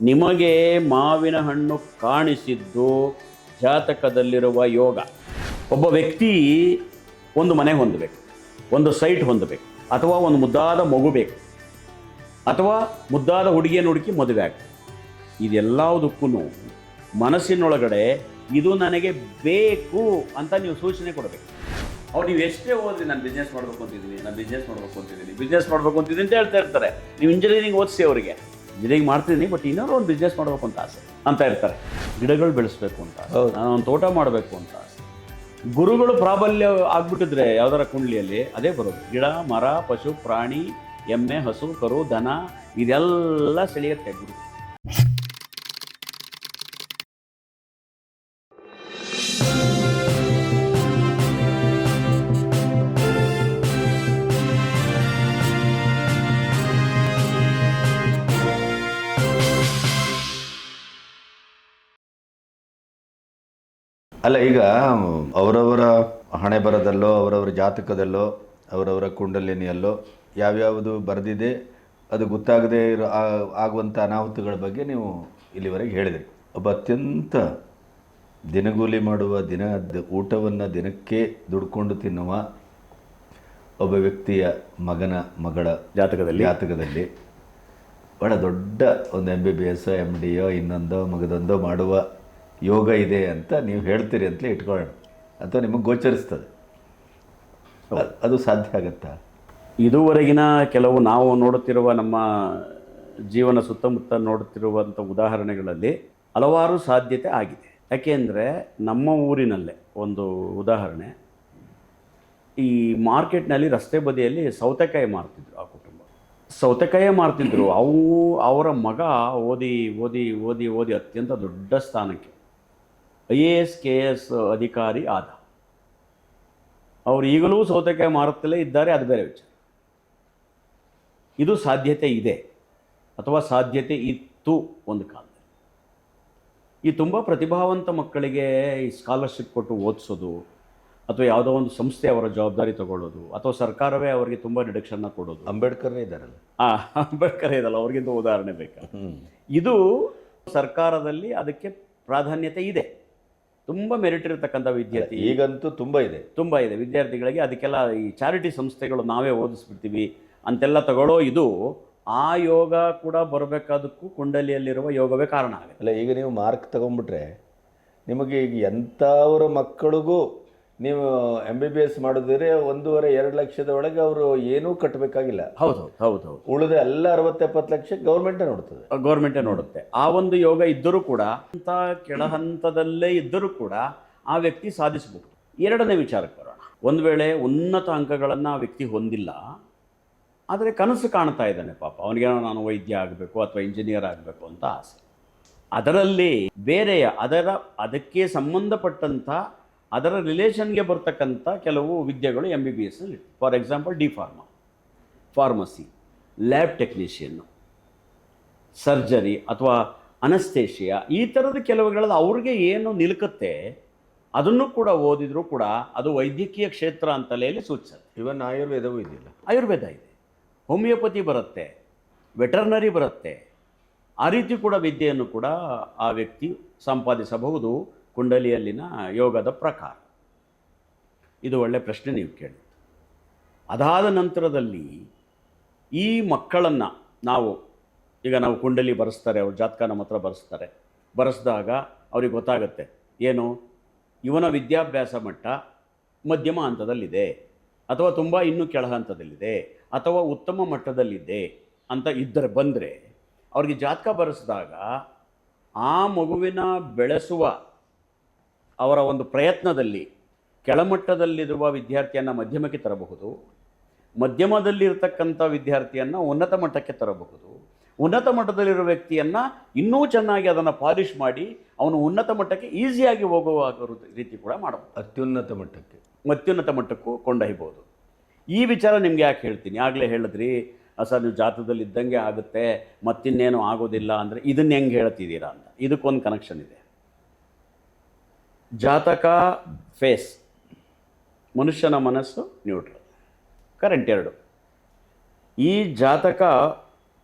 ನಿಮಗೆ ಮಾವಿನ ಹಣ್ಣು ಕಾಣಿಸಿದ್ದು ಜಾತಕದಲ್ಲಿರುವ ಯೋಗ. ಒಬ್ಬ ವ್ಯಕ್ತಿ ಒಂದು ಮನೆ ಹೊಂದಬೇಕು, ಒಂದು ಸೈಟ್ ಹೊಂದಬೇಕು, ಅಥವಾ ಒಂದು ಮುದ್ದಾದ ಮಗು ಬೇಕು, ಅಥವಾ ಮುದ್ದಾದ ಹುಡುಗಿಯನ್ನು ಹುಡುಕಿ ಮದುವೆ ಆಗಬೇಕು. ಇದೆಲ್ಲದಕ್ಕೂ ಮನಸ್ಸಿನೊಳಗಡೆ ಇದು ನನಗೆ ಬೇಕು ಅಂತ ನೀವು ಸೂಚನೆ ಕೊಡಬೇಕು. ಅವ್ರು ನೀವು ಎಷ್ಟೇ ಓದಿ ನಾನು ಬಿಸ್ನೆಸ್ ಮಾಡಬೇಕು ಅಂತಿದ್ದೀನಿ, ನಾನು ಬಿಸ್ನೆಸ್ ಮಾಡಬೇಕು ಅಂತಿದ್ದೀನಿ, ಬಿಸ್ನೆಸ್ ಮಾಡಬೇಕು ಅಂತಿದ್ದೀನಿ ಅಂತ ಹೇಳ್ತಾ ಇರ್ತಾರೆ. ನೀವು ಇಂಜಿನಿಯರಿಂಗ್ ಓದಿಸಿ ಅವರಿಗೆ ಇಂಜಿನಿಯರಿಂಗ್ ಮಾಡ್ತಿದ್ದೀನಿ ಬಟ್ ಇನ್ನೊಂದು ಒಂದು ಬಿಸ್ನೆಸ್ ಮಾಡಬೇಕು ಅಂತ ಆಸೆ ಅಂತ ಇರ್ತಾರೆ. ಗಿಡಗಳು ಬೆಳೆಸಬೇಕು ಅಂತ, ನಾನು ಒಂದು ತೋಟ ಮಾಡಬೇಕು ಅಂತ ಆಸೆ. ಗುರುಗಳು ಪ್ರಾಬಲ್ಯ ಆಗ್ಬಿಟ್ಟಿದ್ರೆ ಯಾವ್ದಾರ ಕುಂಡ್ಲಿಯಲ್ಲಿ ಅದೇ ಬರೋದು. ಗಿಡ, ಮರ, ಪಶು, ಪ್ರಾಣಿ, ಎಮ್ಮೆ, ಹಸು, ಕರು, ದನ ಇದೆಲ್ಲ ಸೆಳೆಯುತ್ತೆ ಗುರು. ಅಲ್ಲ, ಈಗ ಅವರವರ ಹಣೆ ಬರದಲ್ಲೋ ಅವರವರ ಜಾತಕದಲ್ಲೋ ಅವರವರ ಕುಂಡಲಿನಿಯಲ್ಲೋ ಯಾವ್ಯಾವುದು ಬರೆದಿದೆ ಅದು ಗೊತ್ತಾಗದೇ ಆಗುವಂಥ ಅನಾಹುತಗಳ ಬಗ್ಗೆ ನೀವು ಇಲ್ಲಿವರೆಗೆ ಹೇಳಿದ್ರಿ. ಒಬ್ಬ ಅತ್ಯಂತ ದಿನಗೂಲಿ ಮಾಡುವ, ಊಟವನ್ನು ದಿನಕ್ಕೆ ದುಡ್ಕೊಂಡು ತಿನ್ನುವ ಒಬ್ಬ ವ್ಯಕ್ತಿಯ ಮಗಳ ಜಾತಕದಲ್ಲಿ ಬಹಳ ದೊಡ್ಡ ಒಂದು MBBS MD ಇನ್ನೊಂದೋ ಮಗದೊಂದೋ ಮಾಡುವ ಯೋಗ ಇದೆ ಅಂತ ನೀವು ಹೇಳ್ತೀರಿ ಅಂತಲೇ ಇಟ್ಕೊಳ್ಳೋಣ, ಅಥವಾ ನಿಮಗೆ ಗೋಚರಿಸ್ತದೆ. ಅದು ಸಾಧ್ಯ ಆಗತ್ತಾ? ಇದುವರೆಗಿನ ಕೆಲವು ನಾವು ನೋಡುತ್ತಿರುವ ನಮ್ಮ ಜೀವನ ಸುತ್ತಮುತ್ತ ನೋಡುತ್ತಿರುವಂಥ ಉದಾಹರಣೆಗಳಲ್ಲಿ ಹಲವಾರು ಸಾಧ್ಯತೆ ಆಗಿದೆ. ಯಾಕೆಂದರೆ ನಮ್ಮ ಊರಿನಲ್ಲೇ ಒಂದು ಉದಾಹರಣೆ, ಈ ಮಾರ್ಕೆಟ್ನಲ್ಲಿ ರಸ್ತೆ ಬದಿಯಲ್ಲಿ ಸೌತೆಕಾಯಿ ಮಾರ್ತಿದ್ರು. ಆ ಕುಟುಂಬ ಸೌತೆಕಾಯಿ ಮಾರ್ತಿದ್ರು. ಅವರ ಮಗ ಓದಿ ಓದಿ ಓದಿ ಓದಿ ಅತ್ಯಂತ ದೊಡ್ಡ ಸ್ಥಾನಕ್ಕೆ IAS KS ಅಧಿಕಾರಿ ಆದ. ಅವರು ಈಗಲೂ ಸೌತೆಕಾಯಿ ಮಾರುತ್ತಲೇ ಇದ್ದಾರೆ, ಅದು ಬೇರೆ ವಿಚಾರ. ಇದು ಸಾಧ್ಯತೆ ಇದೆ ಅಥವಾ ಸಾಧ್ಯತೆ ಇತ್ತು ಒಂದು ಕಾಲದಲ್ಲಿ. ಈ ತುಂಬ ಪ್ರತಿಭಾವಂತ ಮಕ್ಕಳಿಗೆ ಈ ಸ್ಕಾಲರ್ಶಿಪ್ ಕೊಟ್ಟು ಓದಿಸೋದು, ಅಥವಾ ಯಾವುದೋ ಒಂದು ಸಂಸ್ಥೆ ಅವರ ಜವಾಬ್ದಾರಿ ತಗೊಳ್ಳೋದು, ಅಥವಾ ಸರ್ಕಾರವೇ ಅವರಿಗೆ ತುಂಬ ಡಿಡಕ್ಷನ್ನ ಕೊಡೋದು. ಅಂಬೇಡ್ಕರ್ನೇ ಇದ್ದಾರಲ್ಲ, ಅಂಬೇಡ್ಕರ್ ಇದಲ್ಲ, ಅವ್ರಿಗಿಂತ ಉದಾಹರಣೆ ಬೇಕಾ? ಇದು ಸರ್ಕಾರದಲ್ಲಿ ಅದಕ್ಕೆ ಪ್ರಾಧಾನ್ಯತೆ ಇದೆ. ತುಂಬ ಮೆರಿಟ್ ಇರತಕ್ಕಂಥ ವಿದ್ಯಾರ್ಥಿ ಈಗಂತೂ ತುಂಬ ಇದೆ ವಿದ್ಯಾರ್ಥಿಗಳಿಗೆ. ಅದಕ್ಕೆಲ್ಲ ಈ ಚಾರಿಟಿ ಸಂಸ್ಥೆಗಳು ನಾವೇ ಓದಿಸ್ಬಿಡ್ತೀವಿ ಅಂತೆಲ್ಲ ತಗೊಳ್ಳೋ ಇದು ಆ ಯೋಗ ಕೂಡ ಬರಬೇಕಾದಕ್ಕೂ ಕುಂಡಲಿಯಲ್ಲಿರುವ ಯೋಗವೇ ಕಾರಣ ಆಗುತ್ತೆ. ಅಲ್ಲ, ಈಗ ನೀವು ಮಾರ್ಕ್ ತಗೊಂಡ್ಬಿಟ್ರೆ ನಿಮಗೆ ಈಗ ಎಂಥವ್ರ ಮಕ್ಕಳಿಗೂ ನೀವು MBBS ಮಾಡಿದ್ರೆ 1.5-2 ಲಕ್ಷದ ಒಳಗೆ ಅವರು ಏನೂ ಕಟ್ಟಬೇಕಾಗಿಲ್ಲ. ಹೌದು. ಉಳಿದ ಎಲ್ಲ 60-70 ಲಕ್ಷ ಗೌರ್ಮೆಂಟೇ ನೋಡುತ್ತೆ. ಆ ಒಂದು ಯೋಗ ಇದ್ದರೂ ಕೂಡ, ಅಂತ ಕೆಳ ಹಂತದಲ್ಲೇ ಇದ್ದರೂ ಕೂಡ ಆ ವ್ಯಕ್ತಿ ಸಾಧಿಸಬಹುದು. ಎರಡನೇ ವಿಚಾರಕ್ಕೆ ಬರೋಣ. ಒಂದು ವೇಳೆ ಉನ್ನತ ಅಂಕಗಳನ್ನು ಆ ವ್ಯಕ್ತಿ ಹೊಂದಿಲ್ಲ, ಆದರೆ ಕನಸು ಕಾಣ್ತಾ ಇದ್ದಾನೆ ಪಾಪ, ಅವನಿಗೇನೋ ನಾನು ವೈದ್ಯ ಆಗಬೇಕು ಅಥವಾ ಇಂಜಿನಿಯರ್ ಆಗಬೇಕು ಅಂತ ಆಸೆ. ಅದರಲ್ಲಿ ಬೇರೆಯ ಅದಕ್ಕೆ ಸಂಬಂಧಪಟ್ಟಂಥ ಅದರ ರಿಲೇಷನ್ಗೆ ಬರ್ತಕ್ಕಂಥ ಕೆಲವು ವಿದ್ಯೆಗಳು MBBS ನಲ್ಲಿ. For example pharmacy, lab technician, surgery ಅಥವಾ ಅನಸ್ತೇಷಿಯಾ, ಈ ಥರದ ಕೆಲವುಗಳಲ್ಲಿ ಅವ್ರಿಗೆ ಏನು ನಿಲುಕುತ್ತೆ ಅದನ್ನು ಕೂಡ ಓದಿದರೂ ಕೂಡ ಅದು ವೈದ್ಯಕೀಯ ಕ್ಷೇತ್ರ ಅಂತಲೇ ಸೂಚಿಸುತ್ತೆ. ಇವನ್ ಆಯುರ್ವೇದವೂ ಇದೆಯಲ್ಲ, ಆಯುರ್ವೇದ ಇದೆ, ಹೋಮಿಯೋಪತಿ ಬರುತ್ತೆ, ವೆಟರ್ನರಿ ಬರುತ್ತೆ. ಆ ರೀತಿ ಕೂಡ ವಿದ್ಯೆಯನ್ನು ಕೂಡ ಆ ವ್ಯಕ್ತಿ ಸಂಪಾದಿಸಬಹುದು ಕುಂಡಲಿಯಲ್ಲಿನ ಯೋಗದ ಪ್ರಕಾರ. ಇದು ಒಳ್ಳೆ ಪ್ರಶ್ನೆ ನೀವು ಕೇಳಿ. ಅದಾದ ನಂತರದಲ್ಲಿ ಈ ಮಕ್ಕಳನ್ನು ನಾವು ಕುಂಡಲಿ ಬರೆಸ್ತಾರೆ, ಅವ್ರ ಜಾತಕ ನಮ್ಮ ಹತ್ರ ಬರೆಸಿದಾಗ ಅವ್ರಿಗೆ ಗೊತ್ತಾಗುತ್ತೆ ಏನು, ಇವನ ವಿದ್ಯಾಭ್ಯಾಸ ಮಟ್ಟ ಮಧ್ಯಮ ಹಂತದಲ್ಲಿದೆ, ಅಥವಾ ತುಂಬ ಇನ್ನೂ ಕೆಳ ಹಂತದಲ್ಲಿದೆ, ಅಥವಾ ಉತ್ತಮ ಮಟ್ಟದಲ್ಲಿದೆ ಅಂತ ಬಂದರೆ ಅವ್ರಿಗೆ ಜಾತಕ ಬರೆಸಿದಾಗ ಆ ಮಗುವಿನ ಬೆಳೆಸುವ ಅವರ ಒಂದು ಪ್ರಯತ್ನದಲ್ಲಿ ಕೆಳಮಟ್ಟದಲ್ಲಿರುವ ವಿದ್ಯಾರ್ಥಿಯನ್ನು ಮಧ್ಯಮಕ್ಕೆ ತರಬಹುದು, ಮಧ್ಯಮದಲ್ಲಿರ್ತಕ್ಕಂಥ ವಿದ್ಯಾರ್ಥಿಯನ್ನು ಉನ್ನತ ಮಟ್ಟಕ್ಕೆ ತರಬಹುದು, ಉನ್ನತ ಮಟ್ಟದಲ್ಲಿರುವ ವ್ಯಕ್ತಿಯನ್ನು ಇನ್ನೂ ಚೆನ್ನಾಗಿ ಅದನ್ನು ಪಾಲಿಷ್ ಮಾಡಿ ಅವನು ಉನ್ನತ ಮಟ್ಟಕ್ಕೆ ಈಸಿಯಾಗಿ ಹೋಗುವ ರೀತಿ ಕೂಡ ಮಾಡಬಹುದು. ಅತ್ಯುನ್ನತ ಮಟ್ಟಕ್ಕೂ ಕೊಂಡೊಯ್ಬೋದು. ಈ ವಿಚಾರ ನಿಮಗೆ ಯಾಕೆ ಹೇಳ್ತೀನಿ, ಆಗಲೇ ಹೇಳಿದ್ರಿ ಸರ್ ನೀವು ಜಾತಕದಲ್ಲಿ ಇದ್ದಂಗೆ ಆಗುತ್ತೆ ಮತ್ತಿನ್ನೇನು ಆಗೋದಿಲ್ಲ ಅಂದರೆ ಇದನ್ನು ಹೆಂಗೆ ಹೇಳ್ತಿದ್ದೀರಾ ಅಂತ. ಇದಕ್ಕೊಂದು ಕನೆಕ್ಷನ್ ಇದೆ. ಜಾತಕ ಫೇಸ್, ಮನುಷ್ಯನ ಮನಸ್ಸು ನ್ಯೂಟ್ರಲ್, ಕರೆಂಟ್ ಎರಡು. ಈ ಜಾತಕ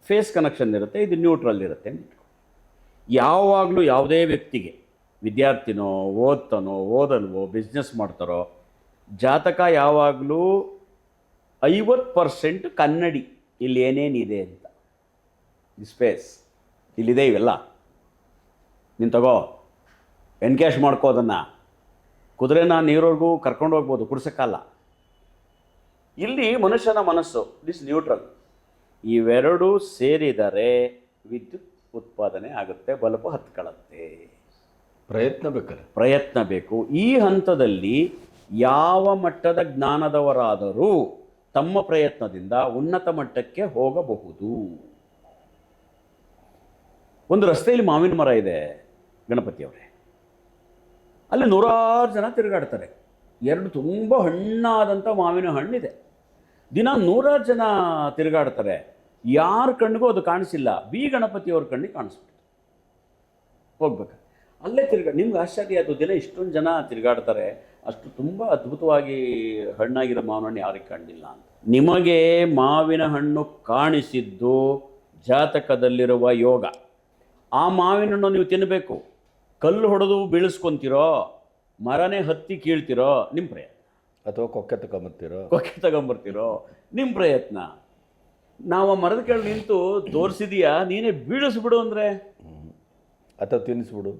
ಫೇಸ್ ಕನೆಕ್ಷನ್ ಇರುತ್ತೆ, ಇದು ನ್ಯೂಟ್ರಲ್ ಇರುತ್ತೆ. ಯಾವಾಗಲೂ ಯಾವುದೇ ವ್ಯಕ್ತಿಗೆ, ವಿದ್ಯಾರ್ಥಿನೋ ಓದ್ತಾನೋ ಓದಲ್ವೋ ಬಿಸ್ನೆಸ್ ಮಾಡ್ತಾರೋ, ಜಾತಕ ಯಾವಾಗಲೂ 50% ಕನ್ನಡಿ. ಇಲ್ಲಿ ಏನೇನಿದೆ ಅಂತ, ಈ ಸ್ಪೇಸ್ ಇಲ್ಲಿದೆ, ಇವೆಲ್ಲ ನೀನು ತಗೋ, ಎನ್ಕ್ಯಾಶ್ ಮಾಡ್ಕೋ ಅದನ್ನು. ಕುದುರೆನ ನೀರವರೆಗೂ ಕರ್ಕೊಂಡು ಹೋಗ್ಬೋದು, ಕುಡ್ಸೋಕ್ಕಲ್ಲ. ಇಲ್ಲಿ ಮನುಷ್ಯನ ಮನಸ್ಸು ದಿಸ್ ನ್ಯೂಟ್ರಲ್. ಇವೆರಡೂ ಸೇರಿದರೆ ವಿದ್ಯುತ್ ಉತ್ಪಾದನೆ ಆಗುತ್ತೆ, ಬಲ್ಬು ಹತ್ಕೊಳ್ಳುತ್ತೆ. ಪ್ರಯತ್ನ ಬೇಕು. ಈ ಹಂತದಲ್ಲಿ ಯಾವ ಮಟ್ಟದ ಜ್ಞಾನದವರಾದರೂ ತಮ್ಮ ಪ್ರಯತ್ನದಿಂದ ಉನ್ನತ ಮಟ್ಟಕ್ಕೆ ಹೋಗಬಹುದು. ಒಂದು ರಸ್ತೆಯಲ್ಲಿ ಮಾವಿನ ಮರ ಇದೆ ಗಣಪತಿಯವರೇ, ಅಲ್ಲಿ 100 ಜನ ತಿರುಗಾಡ್ತಾರೆ. 2 ತುಂಬ ಹಣ್ಣಾದಂಥ ಮಾವಿನ ಹಣ್ಣಿದೆ. ದಿನ 100 ಜನ ತಿರುಗಾಡ್ತಾರೆ. ಯಾರ ಕಣ್ಣಿಗೂ ಅದು ಕಾಣಿಸಿಲ್ಲ, ಬಿ ಗಣಪತಿಯವ್ರ ಕಣ್ಣಿಗೆ ಕಾಣಿಸ್ಬಿಟ್ಟು ಹೋಗ್ಬೇಕು. ಅಲ್ಲೇ ನಿಮ್ಗೆ ಆಶ್ಚರ್ಯ, ಅದು ದಿನ ಇಷ್ಟೊಂದು ಜನ ತಿರುಗಾಡ್ತಾರೆ, ಅಷ್ಟು ತುಂಬ ಅದ್ಭುತವಾಗಿ ಹಣ್ಣಾಗಿರೋ ಮಾವಿನ ಹಣ್ಣು ಯಾರಿಗೆ ಕಂಡಿಲ್ಲ ಅಂತ. ನಿಮಗೆ ಮಾವಿನ ಹಣ್ಣು ಕಾಣಿಸಿದ್ದು ಜಾತಕದಲ್ಲಿರುವ ಯೋಗ. ಆ ಮಾವಿನ ಹಣ್ಣು ನೀವು ತಿನ್ನಬೇಕು. ಕಲ್ಲು ಹೊಡೆದು ಬೀಳಿಸ್ಕೊತಿರೋ, ಮರನೇ ಹತ್ತಿ ಕೀಳ್ತಿರೋ, ನಿಮ್ಮ ಪ್ರಯತ್ನ. ಅಥವಾ ಕೊಕ್ಕೆ ತಗೊಂಬರ್ತಿರೋ, ನಿಮ್ಮ ಪ್ರಯತ್ನ. ನಾವು ಆ ಮರದ ಕೆಳಗೆ ನಿಂತು ತೋರಿಸಿದೀಯಾ, ನೀನೇ ಬೀಳಿಸ್ಬಿಡು ಅಂದರೆ, ಅಥವಾ ತಿನ್ನಿಸ್ಬಿಡು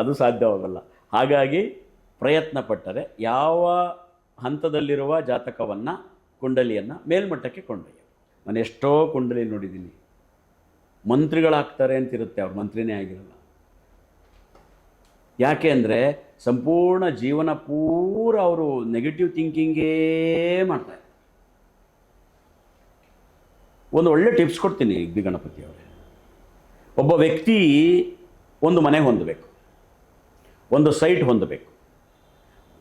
ಅದು ಸಾಧ್ಯವಾಗಲ್ಲ. ಹಾಗಾಗಿ ಪ್ರಯತ್ನ ಪಟ್ಟರೆ ಯಾವ ಹಂತದಲ್ಲಿರುವ ಜಾತಕವನ್ನು, ಕುಂಡಲಿಯನ್ನು ಮೇಲ್ಮಟ್ಟಕ್ಕೆ ಕೊಂಡೊಯ್ಯ. ನಾನು ಎಷ್ಟೋ ಕುಂಡಲಿ ನೋಡಿದ್ದೀನಿ, ಮಂತ್ರಿಗಳಾಗ್ತಾರೆ ಅಂತಿರುತ್ತೆ, ಅವ್ರು ಮಂತ್ರಿನೇ ಆಗಿರಲ್ಲ. ಯಾಕೆ ಅಂದರೆ ಸಂಪೂರ್ಣ ಜೀವನ ಪೂರ ಅವರು ನೆಗೆಟಿವ್ ಥಿಂಕಿಂಗೇ ಮಾಡ್ತಾರೆ. ಒಂದು ಒಳ್ಳೆ ಟಿಪ್ಸ್ ಕೊಡ್ತೀನಿ ಬಿ ಗಣಪತಿ ಅವರೇ. ಒಬ್ಬ ವ್ಯಕ್ತಿ ಒಂದು ಮನೆ ಹೊಂದಬೇಕು, ಒಂದು ಸೈಟ್ ಹೊಂದಬೇಕು,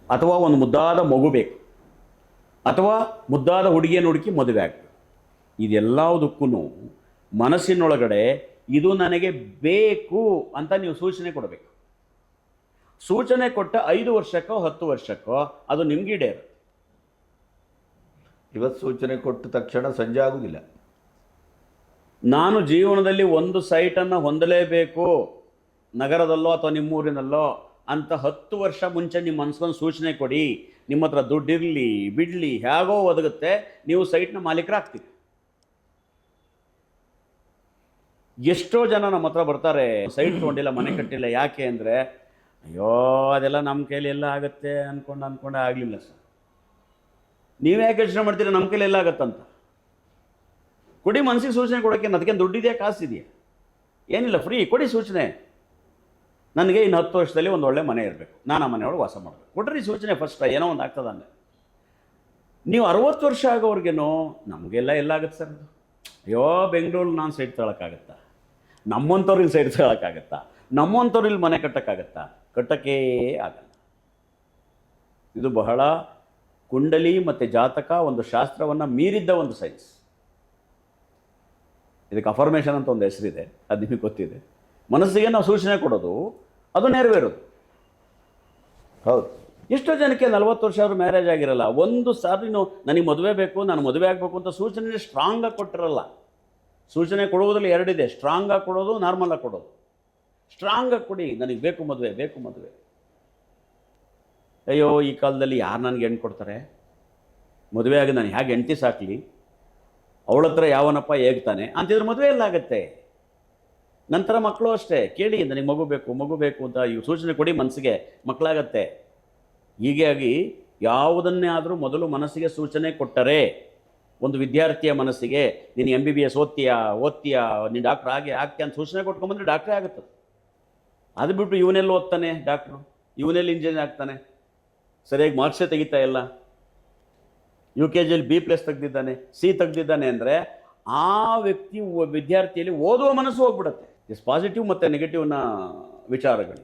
ಅಥವಾ ಒಂದು ಮುದ್ದಾದ ಮಗು ಬೇಕು, ಅಥವಾ ಮುದ್ದಾದ ಹುಡುಗಿಯನ್ನು ಹುಡುಕಿ ಮದುವೆ ಆಗಬೇಕು. ಇದೆಲ್ಲದಕ್ಕೂ ಮನಸ್ಸಿನೊಳಗಡೆ ಇದು ನನಗೆ ಬೇಕು ಅಂತ ನೀವು ಸೂಚನೆ ಕೊಡಬೇಕು. ಸೂಚನೆ ಕೊಟ್ಟ 5 ವರ್ಷಕ್ಕೋ 10 ವರ್ಷಕ್ಕೋ ಅದು ನಿಮ್ಗೀಡೇ ಇರುತ್ತೆ. ಇವತ್ತು ಸೂಚನೆ ಕೊಟ್ಟ ತಕ್ಷಣ ಸಂಜೆ ಆಗುವುದಿಲ್ಲ. ನಾನು ಜೀವನದಲ್ಲಿ ಒಂದು ಸೈಟನ್ನು ಹೊಂದಲೇಬೇಕು, ನಗರದಲ್ಲೋ ಅಥವಾ ನಿಮ್ಮೂರಿನಲ್ಲೋ ಅಂತ 10 ವರ್ಷ ಮುಂಚೆ ನಿಮ್ಮ ಮನಸ್ಸನ್ನು ಸೂಚನೆ ಕೊಡಿ. ನಿಮ್ಮ ಹತ್ರ ದುಡ್ಡಿರಲಿ ಬಿಡಲಿ ಹೇಗೋ ಒದಗುತ್ತೆ, ನೀವು ಸೈಟ್ನ ಮಾಲೀಕರಾಗ್ತೀರಿ. ಎಷ್ಟೋ ಜನ ನಮ್ಮ ಹತ್ರ ಬರ್ತಾರೆ, ಸೈಟ್ ತೊಗೊಂಡಿಲ್ಲ, ಮನೆ ಕಟ್ಟಿಲ್ಲ. ಯಾಕೆ ಅಂದರೆ, ಅಯ್ಯೋ ಅದೆಲ್ಲ ನಮ್ಮ ಕೈಲಿ ಎಲ್ಲ ಆಗುತ್ತೆ ಅಂದ್ಕೊಂಡೆ ಆಗಲಿಲ್ಲ ಸರ್. ನೀವೇ ಯಾಕೆ ಯೋಚನೆ ಮಾಡ್ತೀರಾ ನಮ್ಮ ಕೈಲಿ ಎಲ್ಲ ಆಗುತ್ತಂತ? ಕೊಡಿ ಮನಸ್ಸಿಗೆ ಸೂಚನೆ ಕೊಡೋಕ್ಕೆ. ಅದಕ್ಕೆ ದುಡ್ಡಿದೆಯಾ, ಕಾಸಿದೆಯಾ? ಏನಿಲ್ಲ, ಫ್ರೀ ಕೊಡಿ ಸೂಚನೆ. ನನಗೆ ಇನ್ನು 10 ವರ್ಷದಲ್ಲಿ ಒಂದು ಒಳ್ಳೆ ಮನೆ ಇರಬೇಕು, ನಾನು ಆ ಮನೆಯೊಳಗೆ ವಾಸ ಮಾಡಬೇಕು. ಕೊಡ್ರಿ ಸೂಚನೆ ಫಸ್ಟ್, ಏನೋ ಒಂದು ಆಗ್ತದ ಅಂದರೆ. ನೀವು 60 ವರ್ಷ ಆಗೋವ್ರಿಗೇನೋ ನಮಗೆಲ್ಲ ಎಲ್ಲ ಆಗುತ್ತೆ ಸರ್. ಅಯ್ಯೋ ಬೆಂಗಳೂರಲ್ಲಿ ನಾನು ಸೈಟ್ ತಗೊಳಕ್ಕಾಗತ್ತಾ? ನಮ್ಮಂಥವ್ರಿಗೆ ಸೈಟ್ ತಗೊಳಕ್ಕಾಗತ್ತಾ? ನಮ್ಮಂಥವ್ರಲ್ಲಿ ಮನೆ ಕಟ್ಟೋಕ್ಕಾಗತ್ತಾ? ಕಟ್ಟೋಕ್ಕೇ ಆಗಲ್ಲ. ಇದು ಬಹಳ ಕುಂಡಲಿ ಮತ್ತು ಜಾತಕ ಒಂದು ಶಾಸ್ತ್ರವನ್ನು ಮೀರಿದ್ದ ಒಂದು ಸೈನ್ಸ್. ಇದಕ್ಕೆ ಅಫರ್ಮೇಷನ್ ಅಂತ ಒಂದು ಹೆಸರಿದೆ, ಅದು ನಿಮಗೆ ಗೊತ್ತಿದೆ. ಮನಸ್ಸಿಗೆ ನಾವು ಸೂಚನೆ ಕೊಡೋದು, ಅದು ನೆರವೇರೋದು. ಹೌದು. ಎಷ್ಟೋ ಜನಕ್ಕೆ 40 ವರ್ಷ ಆದರೂ ಮ್ಯಾರೇಜ್ ಆಗಿರಲ್ಲ. ಒಂದು ಸಾರಿ ನನಗೆ ಮದುವೆ ಬೇಕು, ನಾನು ಮದುವೆ ಆಗಬೇಕು ಅಂತ ಸೂಚನೆ ಸ್ಟ್ರಾಂಗಾಗಿ ಕೊಟ್ಟಿರಲ್ಲ. ಸೂಚನೆ ಕೊಡುವುದರಲ್ಲಿ 2 ಇದೆ, ಸ್ಟ್ರಾಂಗಾಗಿ ಕೊಡೋದು, ನಾರ್ಮಲಾಗಿ ಕೊಡೋದು. ಸ್ಟ್ರಾಂಗಾಗಿ ಕೊಡಿ, ನನಗೆ ಬೇಕು ಮದುವೆ. ಅಯ್ಯೋ ಈ ಕಾಲದಲ್ಲಿ ಯಾರು ನನಗೆ ಹೆಣ್ಣು ಕೊಡ್ತಾರೆ? ಮದುವೆ ಆಗಿ ನಾನು ಹೇಗೆ ಹೆಂಡತಿ ಸಾಕಲಿ? ಅವಳ ಹತ್ರ ಯಾವನಪ್ಪ ಹೇಗ್ತಾನೆ ಅಂತಿದ್ರೆ ಮದುವೆ ಎಲ್ಲ ಆಗುತ್ತೆ. ನಂತರ ಮಕ್ಕಳು ಅಷ್ಟೇ, ಕೇಳಿ ನನಗೆ ಮಗು ಬೇಕು ಅಂತ ಇವು ಸೂಚನೆ ಕೊಡಿ, ಮನಸ್ಸಿಗೆ ಮಕ್ಕಳಾಗತ್ತೆ. ಹೀಗಾಗಿ ಯಾವುದನ್ನೇ ಆದರೂ ಮೊದಲು ಮನಸ್ಸಿಗೆ ಸೂಚನೆ ಕೊಟ್ಟರೆ, ಒಂದು ವಿದ್ಯಾರ್ಥಿಯ ಮನಸ್ಸಿಗೆ ನೀನು MBBS ಓದ್ತೀಯಾ, ನೀನು ಡಾಕ್ಟ್ರ್ ಆಗ್ತೀಯ ಅಂತ ಸೂಚನೆ ಕೊಟ್ಕೊಂಬಂದ್ರೆ ಡಾಕ್ಟ್ರೇ ಆಗುತ್ತದೆ. ಅದು ಬಿಟ್ಟು ಇವನೆಲ್ಲ ಓದ್ತಾನೆ ಡಾಕ್ಟ್ರು, ಇವನೆಲ್ಲ ಇಂಜಿನಿಯರ್ ಆಗ್ತಾನೆ, ಸರಿಯಾಗಿ ಮಾರ್ಕ್ಸೇ ತೆಗಿತಾ ಇಲ್ಲ, UKGಯಲ್ಲಿ B+ ತೆಗೆದಿದ್ದಾನೆ, C ತೆಗೆದಿದ್ದಾನೆ ಅಂದರೆ ಆ ವ್ಯಕ್ತಿ ವಿದ್ಯಾರ್ಥಿಯಲ್ಲಿ ಓದುವ ಮನಸ್ಸು ಹೋಗ್ಬಿಡುತ್ತೆ. ಇಸ್ ಪಾಸಿಟಿವ್ ಮತ್ತು ನೆಗೆಟಿವ್ನ ವಿಚಾರಗಳು.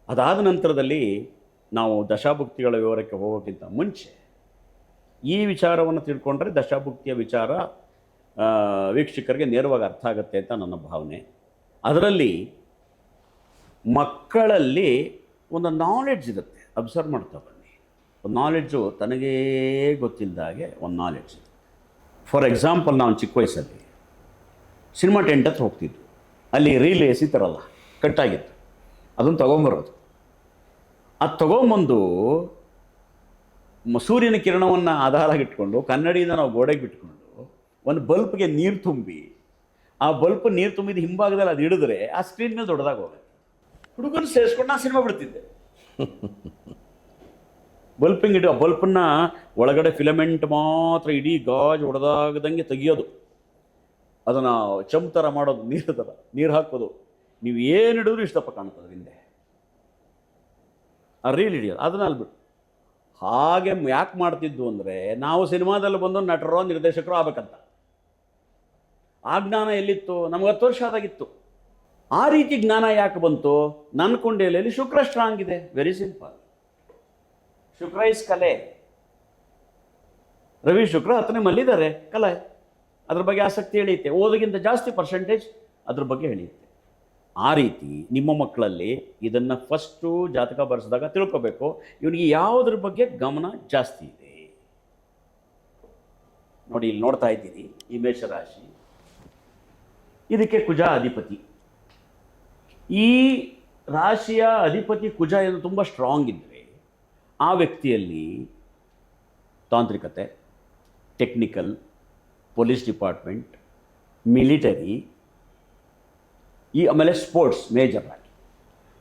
ಅದಾದ ನಂತರದಲ್ಲಿ ನಾವು ದಶಾಭುಕ್ತಿಗಳ ವಿವರಕ್ಕೆ ಹೋಗೋಕ್ಕಿಂತ ಮುಂಚೆ ಈ ವಿಚಾರವನ್ನು ತಿಳ್ಕೊಂಡ್ರೆ ದಶಾಭುಕ್ತಿಯ ವಿಚಾರ ವೀಕ್ಷಕರಿಗೆ ನೇರವಾಗಿ ಅರ್ಥ ಆಗುತ್ತೆ ಅಂತ ನನ್ನ ಭಾವನೆ. ಅದರಲ್ಲಿ ಮಕ್ಕಳಲ್ಲಿ ಒಂದು ನಾಲೆಡ್ಜ್ ಇರುತ್ತೆ, ಅಬ್ಸರ್ವ್ ಮಾಡ್ತಾ ಬನ್ನಿ. ಒಂದು ನಾಲೆಡ್ಜು ತನಗೇ ಗೊತ್ತಿಲ್ಲದ ಹಾಗೆ ಒಂದು ನಾಲೆಡ್ಜ್ ಇದೆ. ಫಾರ್ ಎಕ್ಸಾಂಪಲ್, ನಾವು ಚಿಕ್ಕ ವಯಸ್ಸಲ್ಲಿ ಸಿನಿಮಾ ಟೆಂಟ್ ಹತ್ರ ಹೋಗ್ತಿದ್ವು. ಅಲ್ಲಿ ರೀಲ್ ಎಸಿತಾರಲ್ಲ ಕಟ್ಟಾಗಿತ್ತು, ಅದನ್ನು ತೊಗೊಂಬರೋದು. ಅದು ತೊಗೊಂಬಂದು ಸೂರ್ಯನ ಕಿರಣವನ್ನು ಆಧಾರಾಗಿಟ್ಕೊಂಡು ಕನ್ನಡಿಯಿಂದ ನಾವು ಗೋಡೆಗೆ ಬಿಟ್ಕೊಂಡು ಒಂದು ಬಲ್ಪ್ಗೆ ನೀರು ತುಂಬಿ, ಆ ಬಲ್ಪ್ ನೀರು ತುಂಬಿದ ಹಿಂಭಾಗದಲ್ಲಿ ಅದು ಹಿಡಿದ್ರೆ ಆ ಸ್ಕ್ರೀನ್ ಮೇಲೆ ದೊಡ್ಡದಾಗಿ ಹೋಗುತ್ತೆ. ಹುಡುಗನ ಸೇರಿಸ್ಕೊಂಡು ನಾನು ಸಿನಿಮಾ ಬಿಡ್ತಿದ್ದೆ. ಬಲ್ಪಿಂಗ್ ಇಡೋ ಬಲ್ಪನ್ನ ಒಳಗಡೆ ಫಿಲಮೆಂಟ್ ಮಾತ್ರ ಇಡೀ ಗಾಜು ಹೊಡೆದಾಗದಂಗೆ ತೆಗಿಯೋದು, ಅದನ್ನು ಚಮ್ ಥರ ಮಾಡೋದು, ನೀರು ಥರ ನೀರು ಹಾಕೋದು. ನೀವು ಏನು ಹಿಡಿದ್ರು ಇಷ್ಟಪ್ಪ ಕಾಣ್ತದೆ ಹಿಂದೆ ಆ ರೀಲ್ ಹಿಡಿಯೋದು. ಅದನ್ನ ಅಲ್ಲಿ ಬಿಟ್ಟು ಹಾಗೆ ಯಾಕೆ ಮಾಡ್ತಿದ್ದು ಅಂದರೆ ನಾವು ಸಿನಿಮಾದಲ್ಲಿ ಬಂದು ನಟರೋ ನಿರ್ದೇಶಕರು ಆಗ್ಬೇಕಂತ. ಆ ಜ್ಞಾನ ಎಲ್ಲಿತ್ತು? ನಮ್ಗೆ 10 ವರ್ಷ ಆದಾಗಿತ್ತು. ಆ ರೀತಿ ಜ್ಞಾನ ಯಾಕೆ ಬಂತು? ನನ್ನ ಕುಂಡೆಯಲ್ಲಿ ಶುಕ್ರ ಸ್ಟ್ರಾಂಗ್ ಇದೆ. Very simple. ಶುಕ್ರ ಇಸ್ ಕಲೆ. ರವಿ ಶುಕ್ರ 10ನೇ ಮಲ್ಲಿದ್ದಾರೆ, ಕಲೆ. ಅದ್ರ ಬಗ್ಗೆ ಆಸಕ್ತಿ ಎಳೆಯುತ್ತೆ. ಓದಿಗಿಂತ ಜಾಸ್ತಿ ಪರ್ಸೆಂಟೇಜ್ ಅದ್ರ ಬಗ್ಗೆ ಎಳೆಯುತ್ತೆ. ಆ ರೀತಿ ನಿಮ್ಮ ಮಕ್ಕಳಲ್ಲಿ ಇದನ್ನು ಫಸ್ಟು ಜಾತಕ ಬರೆಸಿದಾಗ ತಿಳ್ಕೊಬೇಕು, ಇವನಿಗೆ ಯಾವುದ್ರ ಬಗ್ಗೆ ಗಮನ ಜಾಸ್ತಿ ಇದೆ. ನೋಡಿ, ಇಲ್ಲಿ ನೋಡ್ತಾ ಇದ್ದೀರಿ ಈ ಮೇಷರಾಶಿ, ಇದಕ್ಕೆ ಕುಜ ಅಧಿಪತಿ. ಈ ರಾಶಿಯ ಅಧಿಪತಿ ಕುಜ ಏನು ತುಂಬ ಸ್ಟ್ರಾಂಗ್ ಇದ್ದರೆ ಆ ವ್ಯಕ್ತಿಯಲ್ಲಿ ತಾಂತ್ರಿಕತೆ, ಟೆಕ್ನಿಕಲ್, ಪೊಲೀಸ್ ಡಿಪಾರ್ಟ್ಮೆಂಟ್, ಮಿಲಿಟರಿ, ಆಮೇಲೆ ಸ್ಪೋರ್ಟ್ಸ್ ಮೇಜರ್ ಆಗಿ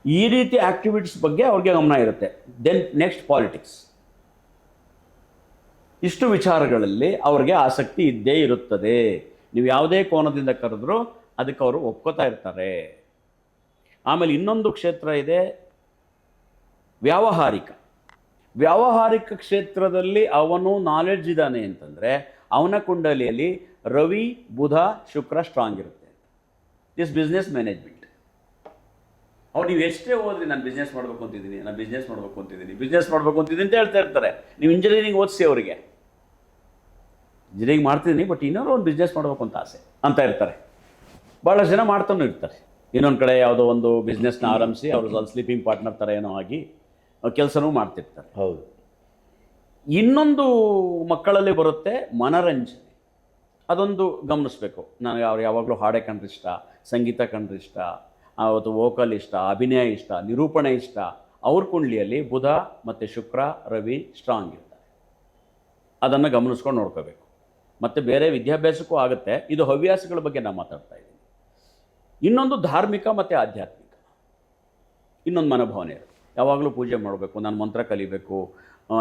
ಈ ರೀತಿ ಆ್ಯಕ್ಟಿವಿಟೀಸ್ ಬಗ್ಗೆ ಅವ್ರಿಗೆ ಗಮನ ಇರುತ್ತೆ. Then next politics. ಇಷ್ಟು ವಿಚಾರಗಳಲ್ಲಿ ಅವ್ರಿಗೆ ಆಸಕ್ತಿ ಇದ್ದೇ ಇರುತ್ತದೆ. ನೀವು ಯಾವುದೇ ಕೋನದಿಂದ ಕರೆದ್ರೂ ಅದಕ್ಕೆ ಅವರು ಒಪ್ಕೋತಾ ಇರ್ತಾರೆ. ಆಮೇಲೆ ಇನ್ನೊಂದು ಕ್ಷೇತ್ರ ಇದೆ ವ್ಯಾವಹಾರಿಕ. ವ್ಯಾವಹಾರಿಕ ಕ್ಷೇತ್ರದಲ್ಲಿ ಅವನು ನಾಲೆಡ್ಜ್ ಇದ್ದಾನೆ ಅಂತಂದರೆ ಅವನ ಕುಂಡಲಿಯಲ್ಲಿ ರವಿ, ಬುಧ, ಶುಕ್ರ ಸ್ಟ್ರಾಂಗ್ ಇರುತ್ತೆ. This business management. ಅವ್ರು ನೀವು ಎಷ್ಟೇ ಓದ್ರಿ, ನಾನು ಬಿಸ್ನೆಸ್ ಮಾಡಬೇಕು ಅಂತಿದ್ದೀನಿ, ನಾನು ಬಿಸ್ನೆಸ್ ಮಾಡಬೇಕು ಅಂತಿದ್ದೀನಿ, ಬಿಸ್ನೆಸ್ ಮಾಡಬೇಕು ಅಂತಿದ್ದೀನಿ ಅಂತ ಹೇಳ್ತಾ ಇರ್ತಾರೆ. ನೀವು ಇಂಜಿನಿಯರಿಂಗ್ ಓದಿಸಿ ಅವರಿಗೆ, ಇಂಜಿನಿಯರಿಂಗ್ ಮಾಡ್ತಿದ್ದೀನಿ ಬಟ್ ಇನ್ನೊಂದು ಒಂದು ಬಿಸ್ನೆಸ್ ಮಾಡಬೇಕು ಅಂತ ಆಸೆ ಅಂತ ಇರ್ತಾರೆ. ಭಾಳಷ್ಟು ಜನ ಮಾಡ್ತಾನೂ ಇರ್ತಾರೆ. ಇನ್ನೊಂದು ಕಡೆ ಯಾವುದೋ ಒಂದು ಬಿಸ್ನೆಸ್ನ ಆರಂಭಿಸಿ ಅವರು ಒಂದು ಸ್ಲೀಪಿಂಗ್ ಪಾರ್ಟ್ನರ್ ಥರ ಏನೋ ಆಗಿ ಕೆಲಸನೂ ಮಾಡ್ತಿರ್ತಾರೆ. ಹೌದು. ಇನ್ನೊಂದು ಮಕ್ಕಳಲ್ಲಿ ಬರುತ್ತೆ ಮನರಂಜನೆ. ಅದೊಂದು ಗಮನಿಸಬೇಕು. ನನಗೆ ಅವ್ರು ಯಾವಾಗಲೂ ಹಾಡೆ ಕಂಡ್ರೆ ಇಷ್ಟ, ಸಂಗೀತ ಕಂಡ್ರೆ ಇಷ್ಟ, ಅವತ್ತು ವೋಕಲ್ ಇಷ್ಟ, ಅಭಿನಯ ಇಷ್ಟ, ನಿರೂಪಣೆ ಇಷ್ಟ. ಅವ್ರ ಕುಂಡ್ಲಿಯಲ್ಲಿ ಬುಧ ಮತ್ತು ಶುಕ್ರ, ರವಿ ಸ್ಟ್ರಾಂಗ್ ಇರ್ತಾರೆ. ಅದನ್ನು ಗಮನಿಸ್ಕೊಂಡು ನೋಡ್ಕೋಬೇಕು. ಮತ್ತು ಬೇರೆ ವಿದ್ಯಾಭ್ಯಾಸಕ್ಕೂ ಆಗುತ್ತೆ. ಇದು ಹವ್ಯಾಸಗಳ ಬಗ್ಗೆ ನಾನು ಮಾತಾಡ್ತಾ ಇದ್ದೀನಿ. ಇನ್ನೊಂದು ಧಾರ್ಮಿಕ ಮತ್ತು ಆಧ್ಯಾತ್ಮಿಕ. ಇನ್ನೊಂದು ಮನೋಭಾವನೆ ಇರುತ್ತೆ. ಯಾವಾಗಲೂ ಪೂಜೆ ಮಾಡಬೇಕು, ನಾನು ಮಂತ್ರ ಕಲಿಬೇಕು,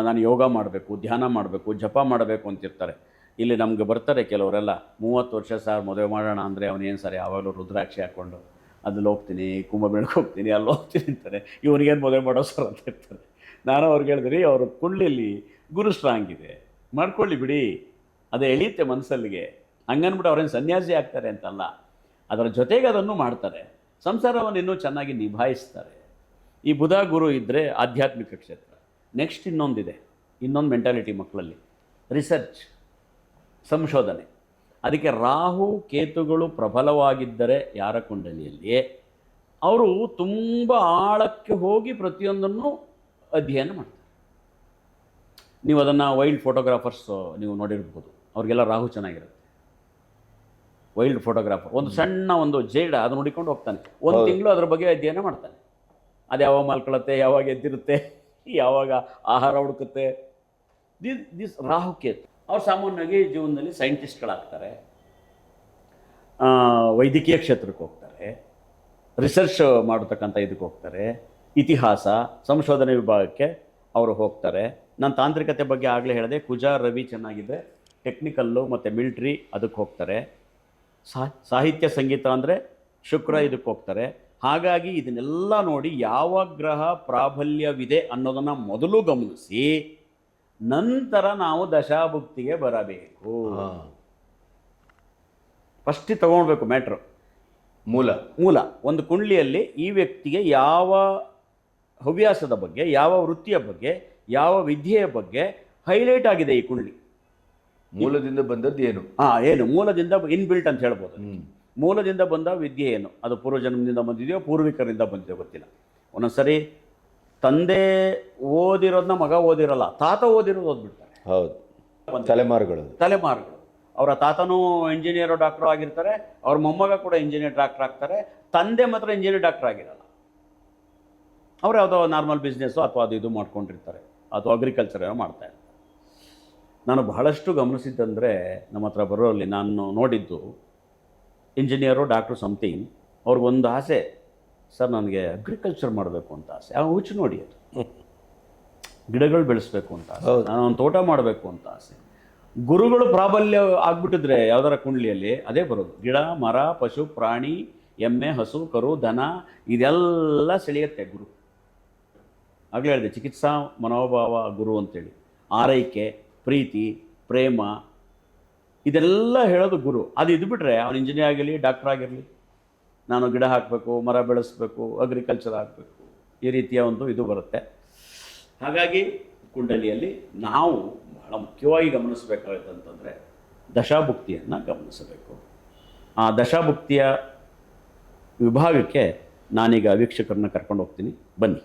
ನಾನು ಯೋಗ ಮಾಡಬೇಕು, ಧ್ಯಾನ ಮಾಡಬೇಕು, ಜಪ ಮಾಡಬೇಕು ಅಂತಿರ್ತಾರೆ. ಇಲ್ಲಿ ನಮಗೆ ಬರ್ತಾರೆ ಕೆಲವರೆಲ್ಲ 30 ವರ್ಷ ಸರ್ ಮದುವೆ ಮಾಡೋಣ ಅಂದರೆ ಅವನೇನು ಸರ್ ಯಾವಾಗಲೂ ರುದ್ರಾಕ್ಷಿ ಹಾಕ್ಕೊಂಡು ಅದ್ರಲ್ಲಿ ಹೋಗ್ತೀನಿ, ಕುಂಭಮೇಳಕ್ಕೆ ಹೋಗ್ತೀನಿ, ಅಲ್ಲಿ ಹೋಗ್ತೀನಿ ಅಂತಾರೆ. ಇವನಿಗೇನು ಮದುವೆ ಮಾಡೋ ಸರ್ ಅಂತ ಇರ್ತಾರೆ. ನಾನು ಅವ್ರಿಗೆ ಹೇಳಿದ್ರಿ, ಅವ್ರ ಕುಂಡ್ಲಿಯಲ್ಲಿ ಗುರು ಸ್ಟ್ರಾಂಗ್ ಇದೆ, ಮಾಡ್ಕೊಳ್ಳಿ ಬಿಡಿ, ಅದು ಎಳೆಯುತ್ತೆ ಮನಸ್ಸಲ್ಲಿಗೆ. ಹಂಗನ್ಬಿಟ್ಟು ಅವ್ರೇನು ಸನ್ಯಾಸಿ ಆಗ್ತಾರೆ ಅಂತಲ್ಲ, ಅದರ ಜೊತೆಗೆ ಅದನ್ನು ಮಾಡ್ತಾರೆ. ಸಂಸಾರವನ್ನು ಇನ್ನೂ ಚೆನ್ನಾಗಿ ನಿಭಾಯಿಸ್ತಾರೆ. ಈ ಬುಧ ಗುರು ಇದ್ದರೆ ಆಧ್ಯಾತ್ಮಿಕ ಕ್ಷೇತ್ರ. ನೆಕ್ಸ್ಟ್ ಇನ್ನೊಂದಿದೆ, ಇನ್ನೊಂದು ಮೆಂಟಾಲಿಟಿ ಮಕ್ಕಳಲ್ಲಿ, ರಿಸರ್ಚ್, ಸಂಶೋಧನೆ. ಅದಕ್ಕೆ ರಾಹು ಕೇತುಗಳು ಪ್ರಬಲವಾಗಿದ್ದರೆ ಯಾರ ಕುಂಡಲಿಯಲ್ಲಿ ಅವರು ತುಂಬ ಆಳಕ್ಕೆ ಹೋಗಿ ಪ್ರತಿಯೊಂದನ್ನು ಅಧ್ಯಯನ ಮಾಡ್ತಾರೆ. ನೀವು ಅದನ್ನು ವೈಲ್ಡ್ ಫೋಟೋಗ್ರಾಫರ್ಸ್ ನೀವು ನೋಡಿರ್ಬೋದು, ಅವ್ರಿಗೆಲ್ಲ ರಾಹು ಚೆನ್ನಾಗಿರುತ್ತೆ. ವೈಲ್ಡ್ ಫೋಟೋಗ್ರಾಫರ್ ಒಂದು ಸಣ್ಣ ಒಂದು ಜೇಡ ಅದು ನೋಡಿಕೊಂಡು ಹೋಗ್ತಾನೆ. ಒಂದು ತಿಂಗಳು ಅದ್ರ ಬಗ್ಗೆ ಅಧ್ಯಯನ ಮಾಡ್ತಾನೆ. ಅದು ಯಾವಾಗ ಮಲ್ಕೊಳ್ಳುತ್ತೆ, ಯಾವಾಗ ಎದ್ದಿರುತ್ತೆ, ಯಾವಾಗ ಆಹಾರ ಹುಡುಕುತ್ತೆ. ದಿಸ್ ರಾಹುಕೇತು. ಅವ್ರು ಸಾಮಾನ್ಯವಾಗಿ ಜೀವನದಲ್ಲಿ ಸೈಂಟಿಸ್ಟ್ಗಳಾಗ್ತಾರೆ, ವೈದ್ಯಕೀಯ ಕ್ಷೇತ್ರಕ್ಕೆ ಹೋಗ್ತಾರೆ, ರಿಸರ್ಚ್ ಮಾಡತಕ್ಕಂಥ ಇದಕ್ಕೆ ಹೋಗ್ತಾರೆ, ಇತಿಹಾಸ ಸಂಶೋಧನೆ ವಿಭಾಗಕ್ಕೆ ಅವರು ಹೋಗ್ತಾರೆ. ನಾನು ತಾಂತ್ರಿಕತೆ ಬಗ್ಗೆ ಆಗಲೇ ಹೇಳಿದೆ, ಕುಜ ರವಿ ಚೆನ್ನಾಗಿದೆ. ಟೆಕ್ನಿಕಲ್ಲು ಮತ್ತು ಮಿಲ್ಟ್ರಿ ಅದಕ್ಕೆ ಹೋಗ್ತಾರೆ. ಸಾಹಿತ್ಯ ಸಂಗೀತ ಅಂದರೆ ಶುಕ್ರ ಇದಕ್ಕೆ ಹೋಗ್ತಾರೆ. ಹಾಗಾಗಿ ಇದನ್ನೆಲ್ಲ ನೋಡಿ ಯಾವ ಗ್ರಹ ಪ್ರಾಬಲ್ಯವಿದೆ ಅನ್ನೋದನ್ನು ಮೊದಲು ಗಮನಿಸಿ ನಂತರ ನಾವು ದಶಾಭುಕ್ತಿಗೆ ಬರಬೇಕು. ಫಸ್ಟಿಗೆ ತಗೊಳ್ಬೇಕು ಮ್ಯಾಟ್ರು, ಮೂಲ. ಒಂದು ಕುಂಡ್ಲಿಯಲ್ಲಿ ಈ ವ್ಯಕ್ತಿಗೆ ಯಾವ ಹವ್ಯಾಸದ ಬಗ್ಗೆ, ಯಾವ ವೃತ್ತಿಯ ಬಗ್ಗೆ, ಯಾವ ವಿದ್ಯೆಯ ಬಗ್ಗೆ ಹೈಲೈಟ್ ಆಗಿದೆ ಈ ಕುಂಡ್ಲಿ. ಮೂಲದಿಂದ ಬಂದದ್ದು ಏನು? ಏನು ಮೂಲದಿಂದ ಇನ್ಬಿಲ್ಟ್ ಅಂತ ಹೇಳ್ಬೋದು. ಮೂಲದಿಂದ ಬಂದ ವಿದ್ಯೆ ಏನು, ಅದು ಪೂರ್ವಜನ್ಮದಿಂದ ಬಂದಿದೆಯೋ ಪೂರ್ವಿಕರಿಂದ ಬಂದಿದೆಯೋ ಗೊತ್ತಿಲ್ಲ. ಒಂದೊಂದ್ಸರಿ ತಂದೆ ಓದಿರೋದನ್ನ ಮಗ ಓದಿರಲ್ಲ, ತಾತ ಓದಿರೋದು ಓದ್ಬಿಡ್ತಾರೆ. ಹೌದು, ತಲೆಮಾರುಗಳು. ಅವರ ತಾತನೂ ಇಂಜಿನಿಯರು ಡಾಕ್ಟ್ರು ಆಗಿರ್ತಾರೆ, ಅವ್ರ ಮೊಮ್ಮಗ ಕೂಡ ಇಂಜಿನಿಯರ್ ಡಾಕ್ಟ್ರ್ ಆಗ್ತಾರೆ, ತಂದೆ ಮಾತ್ರ ಇಂಜಿನಿಯರ್ ಡಾಕ್ಟ್ರ್ ಆಗಿರಲ್ಲ. ಅವ್ರು ಯಾವುದೋ ನಾರ್ಮಲ್ ಬಿಸ್ನೆಸ್ಸು ಅಥವಾ ಅದು ಇದು ಮಾಡ್ಕೊಂಡಿರ್ತಾರೆ, ಅಥವಾ ಅಗ್ರಿಕಲ್ಚರ್ ಏನೋ ಮಾಡ್ತಾಯಿರ್ತಾರೆ. ನಾನು ಬಹಳಷ್ಟು ಗಮನಿಸಿದ್ದಂದರೆ ನಮ್ಮ ಹತ್ರ ಬರೋಲ್ಲಿ ನಾನು ನೋಡಿದ್ದು ಇಂಜಿನಿಯರು ಡಾಕ್ಟ್ರು ಸಮಥಿಂಗ್, ಅವ್ರಿಗೊಂದು ಆಸೆ, ಸರ್ ನನಗೆ ಅಗ್ರಿಕಲ್ಚರ್ ಮಾಡಬೇಕು ಅಂತ ಆಸೆ. ಆ ಹುಚ್ಚು ನೋಡಿ, ಅದು ಗಿಡಗಳು ಬೆಳೆಸಬೇಕು ಅಂತ ಆಸೆ, ನಾನು ಒಂದು ತೋಟ ಮಾಡಬೇಕು ಅಂತ ಆಸೆ. ಗುರುಗಳು ಪ್ರಾಬಲ್ಯ ಆಗ್ಬಿಟ್ಟಿದ್ರೆ ಯಾವ್ದಾರ ಕುಂಡ್ಲಿಯಲ್ಲಿ ಅದೇ ಬರೋದು, ಗಿಡ ಮರ ಪಶು ಪ್ರಾಣಿ ಎಮ್ಮೆ ಹಸು ಕರು ದನ ಇದೆಲ್ಲ ಸೆಳೆಯುತ್ತೆ ಗುರು. ಆಗಲೇ ಹೇಳಿದೆ ಚಿಕಿತ್ಸಾ ಮನೋಭಾವ ಗುರು ಅಂತೇಳಿ, ಆರೈಕೆ ಪ್ರೀತಿ ಪ್ರೇಮ ಇದೆಲ್ಲ ಹೇಳೋದು ಗುರು. ಅದು ಇದ್ಬಿಟ್ರೆ ಅವನು ಇಂಜಿನಿಯರ್ ಆಗಿರಲಿ ಡಾಕ್ಟರ್ ಆಗಿರಲಿ, ನಾನು ಗಿಡ ಹಾಕಬೇಕು ಮರ ಬೆಳೆಸಬೇಕು ಅಗ್ರಿಕಲ್ಚರ್ ಆಗಬೇಕು ಈ ರೀತಿಯ ಒಂದು ಇದು ಬರುತ್ತೆ. ಹಾಗಾಗಿ ಕುಂಡಲಿಯಲ್ಲಿ ನಾವು ಬಹಳ ಮುಖ್ಯವಾಗಿ ಗಮನಿಸಬೇಕಾಗುತ್ತಂತಂದರೆ ದಶಾಭುಕ್ತಿಯನ್ನು ಗಮನಿಸಬೇಕು. ಆ ದಶಾಭುಕ್ತಿಯ ವಿಭಾಗಕ್ಕೆ ನಾನೀಗ ವೀಕ್ಷಕರನ್ನ ಕರ್ಕೊಂಡು ಹೋಗ್ತೀನಿ, ಬನ್ನಿ.